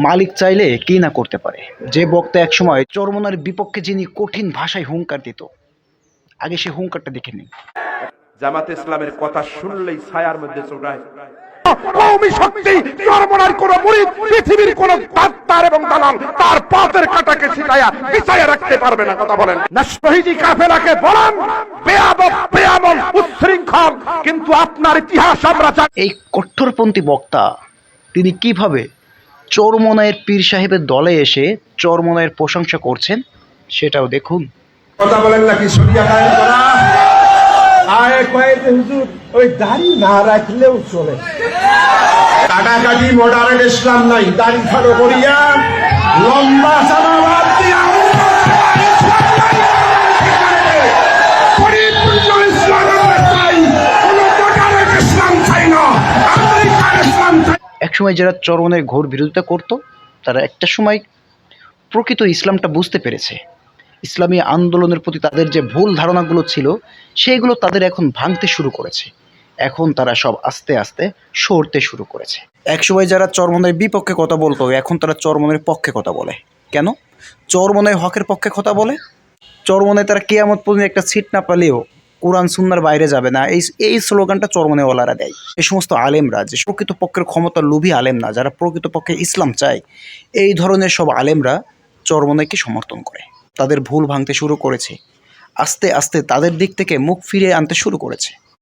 মালিক চাইলে কি না করতে পারে। যে বক্তা একসময় চরমোনার বিপক্ষে যিনি কঠিন ভাষায় হুঙ্কার দিত, আগে সে হুঙ্কারটা দেখে নিন। জামাতে ইসলামের কথা শুনলেই ছায়ার মধ্যে চোরায়। কওমি শক্তি চরমোনার কোন মুরিদ পৃথিবীর কোন দাত্তার এবং দালাল তার পথের কাটাকে ছিটায়া বিছায়া রাখতে পারবে না। কথা বলেন না। শহীদি কাফেলাকে বলেন বেয়াদব, বেআমল, উচ্ছৃঙ্খল, কিন্তু আপনার ইতিহাস আমরা জানি। এই কঠোরপন্থী বক্তা তিনি কিভাবে চরমোনায়ের পীর সাহেবের দলে এসে চরমোনায়ের প্রশংসা করছেন সেটাও দেখুন। কথা বলেন নাকি শরিয়া কায়েম করা? আয় কয়েছে হুজুর ওই দাড়ি না রাখলেও চলে। কাটাকাটি মডার্ন ইসলাম নাই, দাড়ি ছাড়ো করিয়া লম্বা সামাবাদ দিয়া পরিপূর্ণ ইসলাম আমরা চাই, কোনো মডার্ন ইসলাম চাই না, আমেরিকার ইসলাম চাই। একসময় যারা চরমোনায়ের ঘোর বিরোধিতা করত, তারা একটা সময় প্রকৃত ইসলামটা বুঝতে পেরেছে। ইসলামী আন্দোলনের প্রতি তাদের যে ভুল ধারণাগুলো ছিল সেইগুলো তাদের এখন ভাঙতে শুরু করেছে। এখন তারা সব আস্তে আস্তে সরতে শুরু করেছে। একসময় যারা চরমোনায়ের বিপক্ষে কথা বলতো, এখন তারা চরমোনায়ের পক্ষে কথা বলে। কেন? চরমোনায় হকের পক্ষে কথা বলে। চরমোনায় তারা কিয়ামত পর্যন্ত একটা সিট না পেলেও কোরআন সুন্নাহর বাইরে যাবে না, এই স্লোগানটা চরমোনায়ওয়ালারা দেয়। এই সমস্ত আলেমরা যে প্রকৃত পক্ষের ক্ষমতার লোভী আলেম না, যারা প্রকৃত পক্ষে ইসলাম চায়, এই ধরনের সব আলেমরা চরমোনায়কে সমর্থন করে। তাদের ভুল ভাঙতে শুরু করেছে, আস্তে আস্তে তাদের দিক থেকে মুখ ফিরিয়ে আনতে শুরু করেছে।